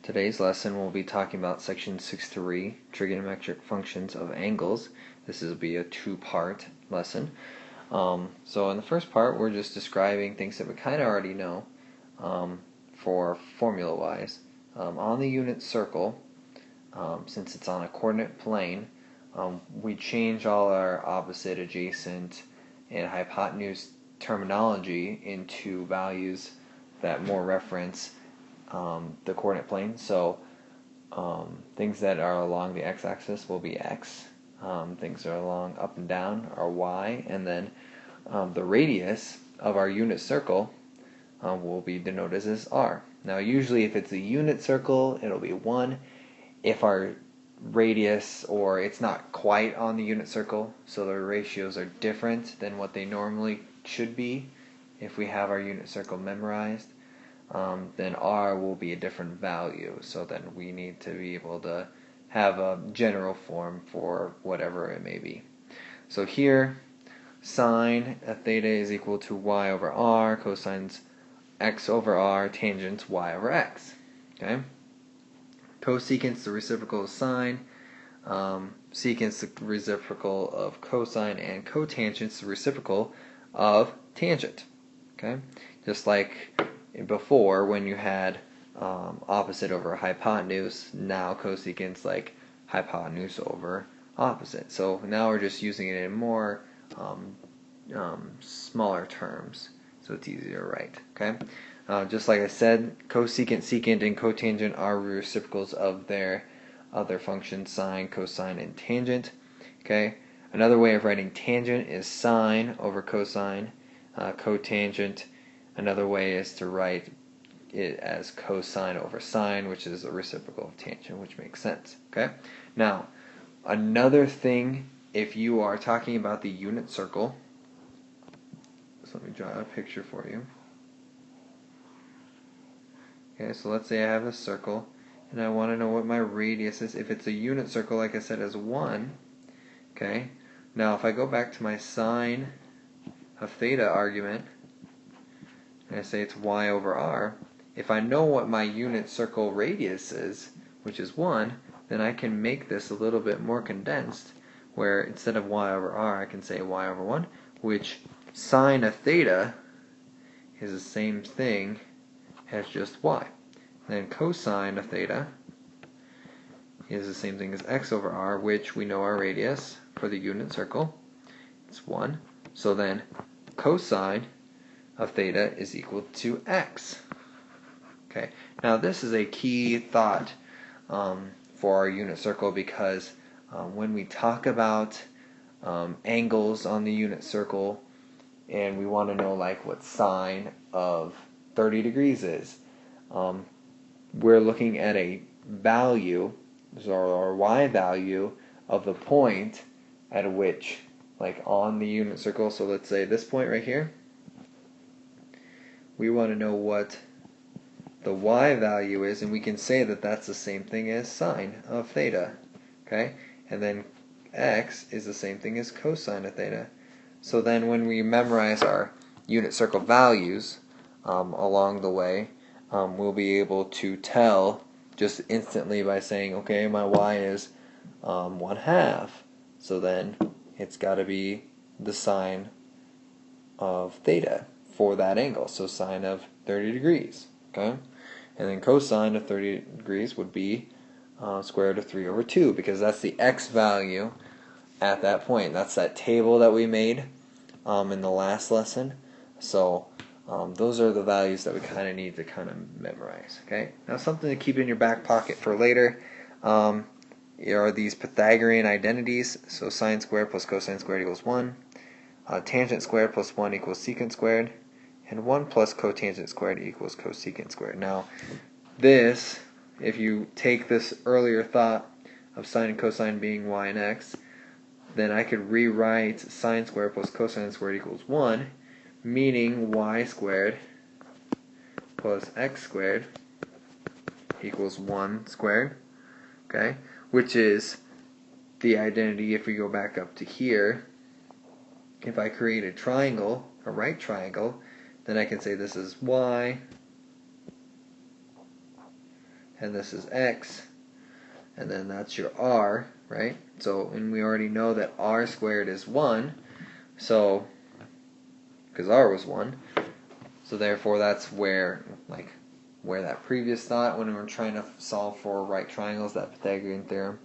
Today's lesson we'll be talking about section 6.3, trigonometric functions of angles. This will be a two-part lesson. So in the first part we're just describing things that we kind of already know for formula-wise. On the unit circle, since it's on a coordinate plane, we change all our opposite, adjacent, and hypotenuse terminology into values that more reference the coordinate plane. So things that are along the x-axis will be x, things that are along up and down are y, and then the radius of our unit circle will be denoted as r. Now usually if it's a unit circle it'll be 1. If our radius, or it's not quite on the unit circle, so the ratios are different than what they normally should be if we have our unit circle memorized, then r will be a different value. So then we need to be able to have a general form for whatever it may be. So here, sine of theta is equal to y over r, cosine's x over r, tangent's y over x. Okay. Cosecant's the reciprocal of sine, secant's the reciprocal of cosine, and cotangent's the reciprocal of tangent. Okay, just like before when you had opposite over hypotenuse, now cosecant's like hypotenuse over opposite. So now we're just using it in more smaller terms, so it's easier to write. Okay. Just like I said, cosecant, secant, and cotangent are reciprocals of their other functions, sine, cosine, and tangent. Okay. Another way of writing tangent is sine over cosine. Cotangent, another way is to write it as cosine over sine, which is a reciprocal of tangent, which makes sense. Okay. Now, another thing, if you are talking about the unit circle, so let me draw a picture for you. Okay, so let's say I have a circle, and I want to know what my radius is. If it's a unit circle, like I said, as 1, okay, now if I go back to my sine of theta argument, and I say it's y over r, if I know what my unit circle radius is, which is 1, then I can make this a little bit more condensed, where instead of y over r, I can say y over 1, which sine of theta is the same thing as just y. Then cosine of theta is the same thing as x over r, which we know our radius for the unit circle. It's 1. So then cosine of theta is equal to x. Okay. Now this is a key thought for our unit circle, because when we talk about angles on the unit circle, and we want to know like what sine of 30 degrees is, we're looking at a value, or y value, of the point at which, like on the unit circle, so let's say this point right here, we want to know what the y value is, and we can say that that's the same thing as sine of theta. Okay, and then x is the same thing as cosine of theta. So then when we memorize our unit circle values along the way, we'll be able to tell just instantly by saying, okay, my y is 1/2. So then it's got to be the sine of theta for that angle. So sine of 30 degrees. Okay, and then cosine of 30 degrees would be square root of 3 over 2, because that's the x value at that point. That's that table that we made in the last lesson. So those are the values that we kind of need to kind of memorize. Okay. Now something to keep in your back pocket for later are these Pythagorean identities. So sine squared plus cosine squared equals 1. Tangent squared plus 1 equals secant squared. And 1 plus cotangent squared equals cosecant squared. Now this, if you take this earlier thought of sine and cosine being y and x, then I could rewrite sine squared plus cosine squared equals 1, meaning y squared plus x squared equals 1 squared, okay, which is the identity. If we go back up to here, if I create a triangle, a right triangle, then I can say this is y, and this is x, and then that's your r, right? So, and we already know that r squared is 1, so, because r was 1, so therefore that's where that previous thought when we were trying to solve for right triangles, that Pythagorean theorem,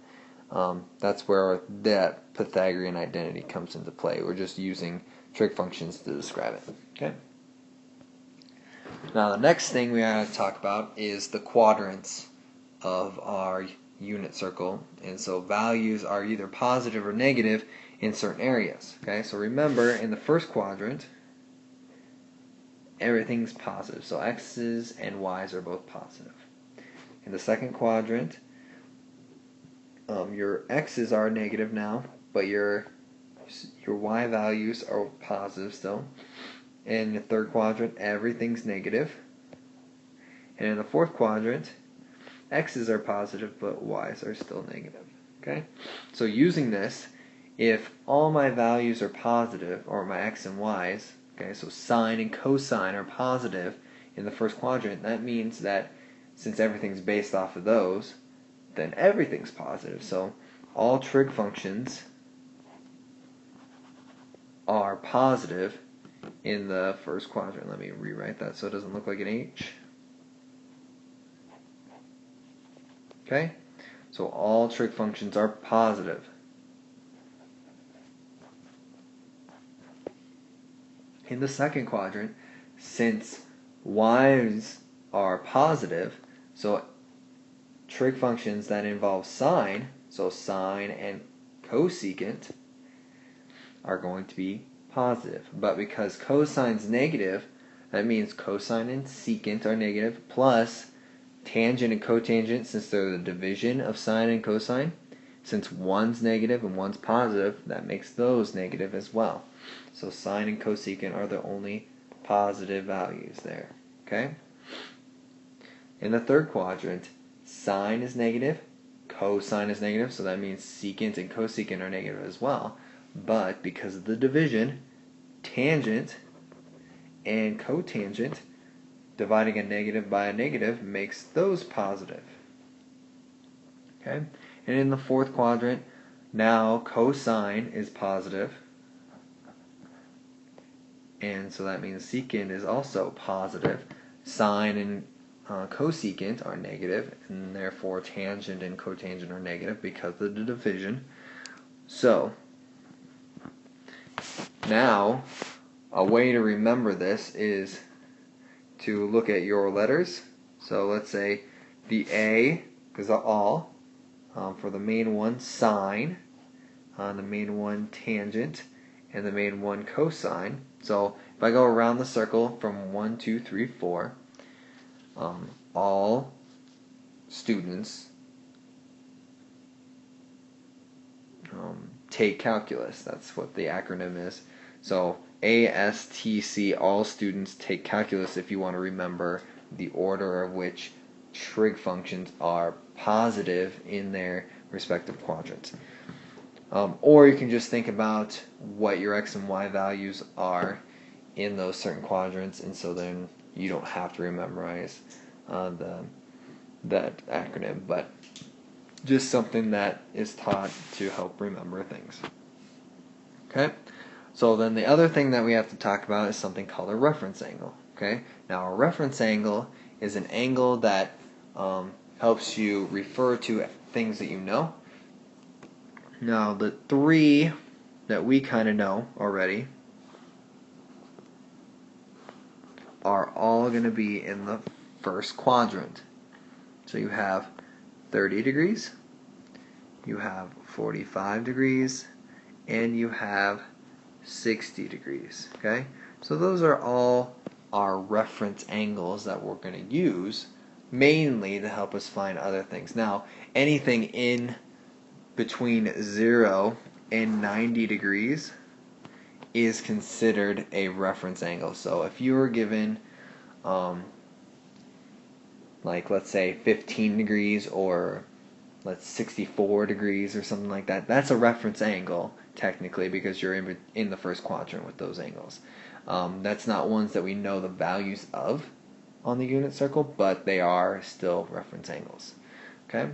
that's where that Pythagorean identity comes into play. We're just using trig functions to describe it. Okay. Now the next thing we are going to talk about is the quadrants of our unit circle, and so values are either positive or negative in certain areas. Okay, so remember in the first quadrant, everything's positive, so x's and y's are both positive. In the second quadrant, your x's are negative now, but your y values are positive still. In the third quadrant, everything's negative. And in the fourth quadrant, x's are positive, but y's are still negative. Okay? So using this, if all my values are positive, or my x and y's, okay, so sine and cosine are positive in the first quadrant, that means that since everything's based off of those, then everything's positive. So all trig functions are positive in the first quadrant. Let me rewrite that so it doesn't look like an H. Okay? So all trig functions are positive. In the second quadrant, since y's are positive, so trig functions that involve sine, so sine and cosecant, are going to be positive. But because cosine's negative, that means cosine and secant are negative, plus tangent and cotangent, since they're the division of sine and cosine, since one's negative and one's positive, that makes those negative as well. So sine and cosecant are the only positive values there. Okay? In the third quadrant, sine is negative, cosine is negative, so that means secant and cosecant are negative as well. But because of the division, tangent and cotangent, dividing a negative by a negative makes those positive. Okay? And in the fourth quadrant, now cosine is positive, and so that means secant is also positive. Sine and cosecant are negative, and therefore tangent and cotangent are negative because of the division. So now a way to remember this is to look at your letters. So let's say the A, because all, for the main one sine, the main one tangent, and the main one cosine. So if I go around the circle from 1, 2, 3, 4, all students take calculus. That's what the acronym is. So ASTC, all students take calculus, if you want to remember the order of which trig functions are positive in their respective quadrants. Or you can just think about what your x and y values are in those certain quadrants, and so then you don't have to memorize that acronym, but just something that is taught to help remember things. Okay? So then the other thing that we have to talk about is something called a reference angle. Okay? Now a reference angle is an angle that helps you refer to things that you know. Now the three that we kind of know already are all going to be in the first quadrant. So you have 30 degrees, you have 45 degrees, and you have 60 degrees. Okay? So those are all our reference angles that we're going to use mainly to help us find other things. Now, anything in between 0 and 90 degrees is considered a reference angle. So if you were given like let's say 15 degrees or let's 64 degrees or something like that, that's a reference angle technically because you're in the first quadrant with those angles. That's not ones that we know the values of, on the unit circle, but they are still reference angles. Okay?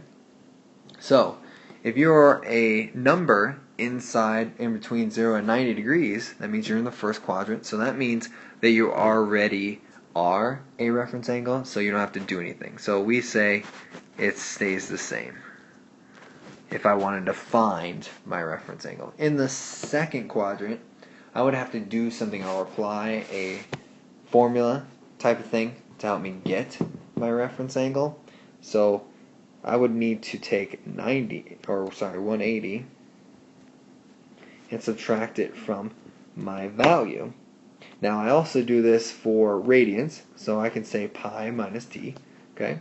So, if you're a number inside in between 0 and 90 degrees, that means you're in the first quadrant. So that means that you already are a reference angle, so you don't have to do anything. So we say it stays the same if I wanted to find my reference angle. In the second quadrant, I would have to do something. I'll apply a formula type of thing to help me get my reference angle. So I would need to take 180 and subtract it from my value. Now I also do this for radians, so I can say pi minus t, okay?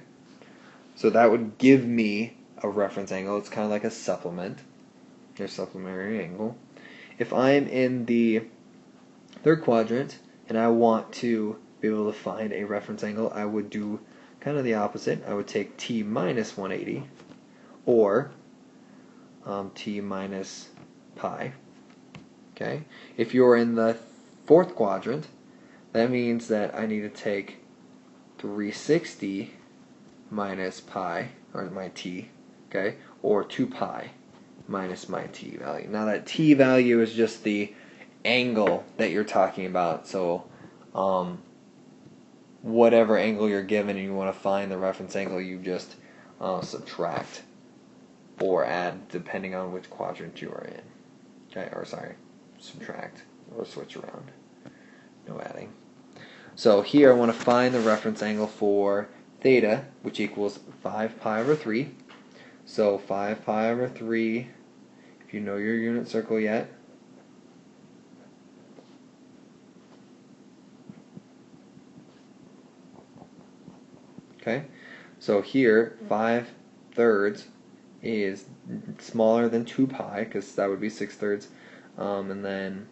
So that would give me a reference angle. It's kind of like a supplement, or supplementary angle. If I'm in the third quadrant and I want to be able to find a reference angle, I would do kind of the opposite. I would take t minus 180 or t minus pi. Okay. If you're in the fourth quadrant, that means that I need to take 360 minus pi, or my t, okay, or 2 pi minus my t value. Now that t value is just the angle that you're talking about, so whatever angle you're given and you want to find the reference angle, you just subtract or add depending on which quadrant you are in. Okay, or sorry, subtract or switch around. No adding. So here I want to find the reference angle for theta, which equals 5 pi over 3. So 5 pi over 3, if you know your unit circle yet, okay, so here 5/3 is smaller than 2 pi, because that would be 6/3, and then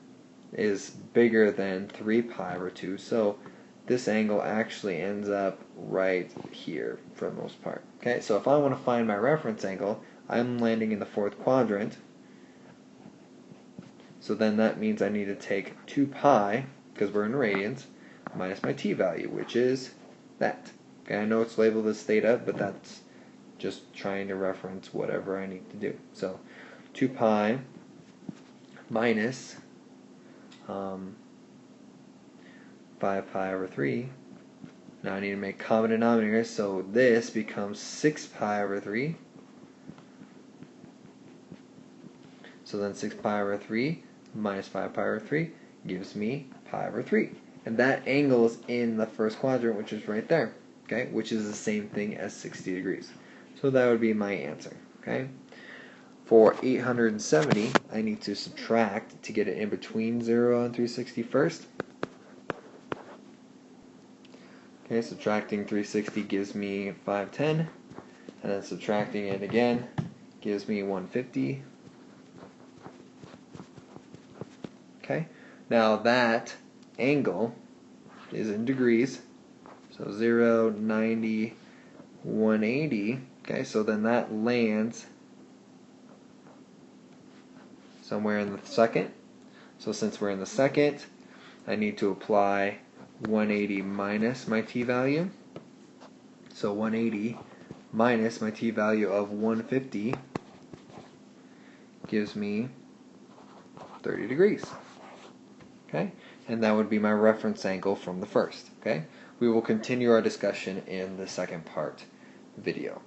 is bigger than 3 pi over 2. So this angle actually ends up right here for the most part. Okay, so if I want to find my reference angle, I'm landing in the fourth quadrant. So then that means I need to take 2 pi, because we're in radians, minus my t value, which is that. Okay, I know it's labeled as theta, but that's just trying to reference whatever I need to do. So 2 pi minus 5 pi over 3. Now I need to make common denominators, so this becomes 6 pi over 3. So then 6 pi over 3 minus 5 pi over 3 gives me pi over 3. And that angle is in the first quadrant, which is right there, okay, which is the same thing as 60 degrees. So that would be my answer, okay? For 870, I need to subtract to get it in between 0 and 360 first. Okay, subtracting 360 gives me 510, and then subtracting it again gives me 150. Okay, now that angle is in degrees, so 0, 90, 180. Okay, so then that lands somewhere in the second. So since we're in the second, I need to apply 180 minus my t value. So 180 minus my t value of 150 gives me 30 degrees. Okay, and that would be my reference angle from the first. Okay, we will continue our discussion in the second part video.